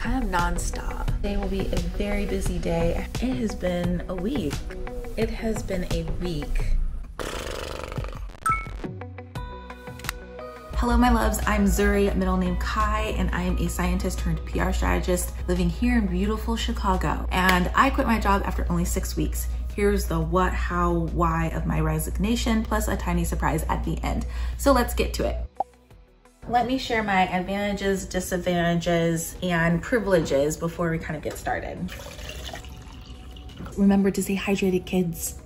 kind of nonstop. Today will be a very busy day. It has been a week. It has been a week. Hello, my loves. I'm Zuri, middle name Kai, and I am a scientist turned PR strategist living here in beautiful Chicago. And I quit my job after only 6 weeks. Here's the what, how, why of my resignation, plus a tiny surprise at the end. So let's get to it. Let me share my advantages, disadvantages, and privileges before we kind of get started. Remember to stay hydrated, kids.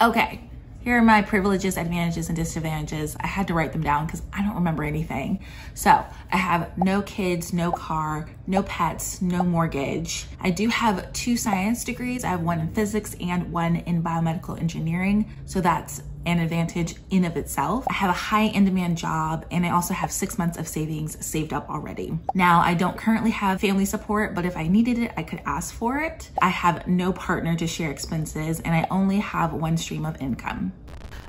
Okay. Here are my privileges, advantages, and disadvantages. I had to write them down because I don't remember anything. So I have no kids, no car, no pets, no mortgage. I do have 2 science degrees. I have one in physics and one in biomedical engineering. So that's an advantage in of itself. I have a high in-demand job, and I also have 6 months of savings saved up already. Now, I don't currently have family support, but if I needed it, I could ask for it. I have no partner to share expenses, and I only have 1 stream of income.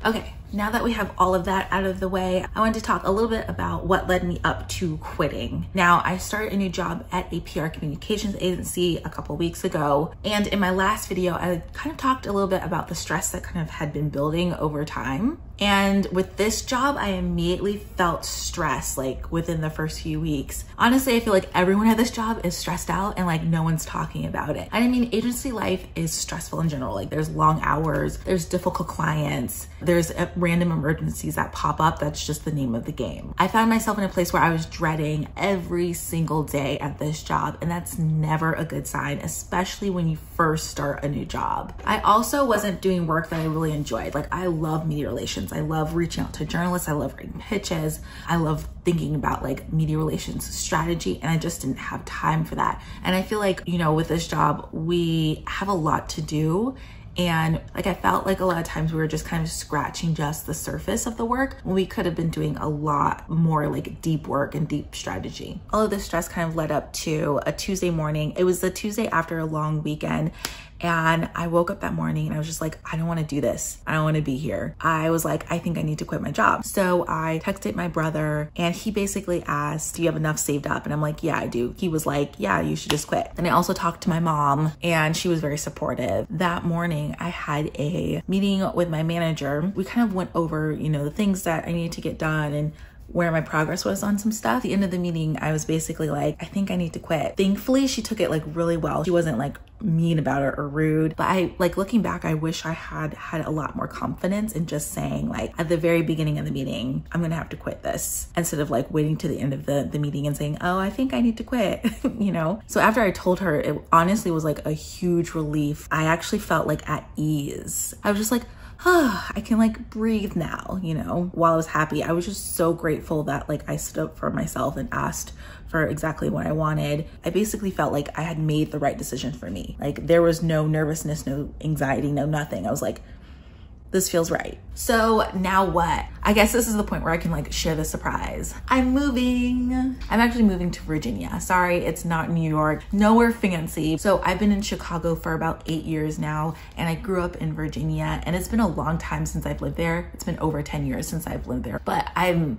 Okay, now that we have all of that out of the way, I wanted to talk a little bit about what led me up to quitting. Now, I started a new job at a PR communications agency a couple weeks ago. And in my last video, I kind of talked a little bit about the stress that kind of had been building over time. And with this job, I immediately felt stress like within the first few weeks. Honestly, I feel like everyone at this job is stressed out and like no one's talking about it. And I mean, agency life is stressful in general. Like there's long hours, there's difficult clients, there's random emergencies that pop up. That's just the name of the game. I found myself in a place where I was dreading every single day at this job, and that's never a good sign, especially when you first start a new job. I also wasn't doing work that I really enjoyed. Like I love media relations. I love reaching out to journalists. I love writing pitches. I love thinking about like media relations strategy, and I just didn't have time for that. And I feel like, you know, with this job, we have a lot to do. And like, I felt like a lot of times we were just kind of scratching just the surface of the work when we could have been doing a lot more like deep work and deep strategy. All of this stress kind of led up to a Tuesday morning. It was the Tuesday after a long weekend. And I woke up that morning and I was just like, I don't want to do this. I don't want to be here. I was like, I think I need to quit my job. So I texted my brother and he basically asked, do you have enough saved up? And I'm like, yeah, I do. He was like, yeah, you should just quit. And I also talked to my mom and she was very supportive. That morning I had a meeting with my manager. We kind of went over, you know, the things that I needed to get done and where my progress was on some stuff. At the end of the meeting, I was basically like, I think I need to quit. Thankfully, she took it like really well. She wasn't like mean about it or rude, but I like looking back, I wish I had a lot more confidence in just saying like at the very beginning of the meeting, I'm gonna have to quit this, instead of like waiting to the end of the meeting and saying, oh, I think I need to quit, you know? So after I told her, it honestly was like a huge relief. I actually felt like at ease. I was just like, I can like breathe now, you know? While I was happy, I was just so grateful that like I stood up for myself and asked for exactly what I wanted. I basically felt like I had made the right decision for me. Like there was no nervousness, no anxiety, no nothing. I was like, this feels right. So now what? I guess this is the point where I can like share the surprise. I'm moving. I'm actually moving to Virginia. Sorry, it's not New York, nowhere fancy. So I've been in Chicago for about 8 years now, and I grew up in Virginia, and it's been a long time since I've lived there. It's been over 10 years since I've lived there, but I'm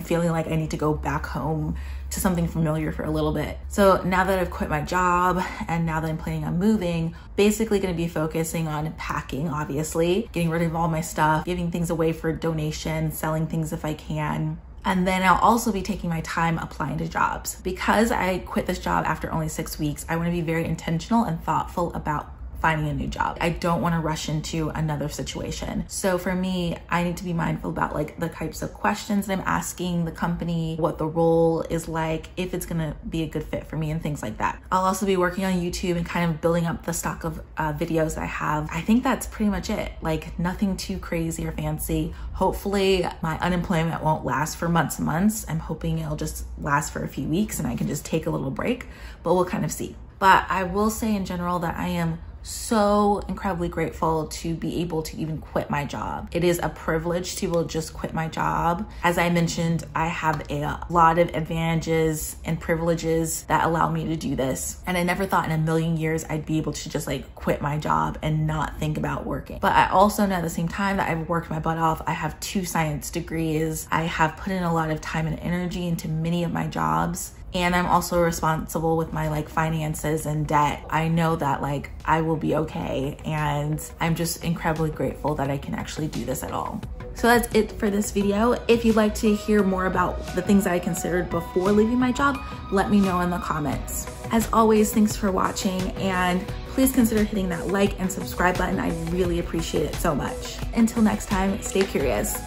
feeling like I need to go back home to something familiar for a little bit. So now that I've quit my job and now that I'm planning on moving, basically gonna be focusing on packing, obviously, getting rid of all my stuff, giving things away for donation, selling things if I can. And then I'll also be taking my time applying to jobs. Because I quit this job after only 6 weeks, I wanna be very intentional and thoughtful about finding a new job. I don't want to rush into another situation. So for me, I need to be mindful about like the types of questions that I'm asking the company, what the role is like, if it's gonna be a good fit for me and things like that. I'll also be working on YouTube and kind of building up the stock of videos I have. I think that's pretty much it. Like nothing too crazy or fancy. Hopefully my unemployment won't last for months and months. I'm hoping it'll just last for a few weeks and I can just take a little break, but we'll kind of see. But I will say in general that I am so incredibly grateful to be able to even quit my job. It is a privilege to be able to just quit my job. As I mentioned, I have a lot of advantages and privileges that allow me to do this. And I never thought in a million years I'd be able to just like quit my job and not think about working. But I also know at the same time that I've worked my butt off. I have 2 science degrees. I have put in a lot of time and energy into many of my jobs. And I'm also responsible with my like finances and debt. I know that like I will be okay. And I'm just incredibly grateful that I can actually do this at all. So that's it for this video. If you'd like to hear more about the things that I considered before leaving my job, let me know in the comments. As always, thanks for watching, and please consider hitting that like and subscribe button. I really appreciate it so much. Until next time, stay curious.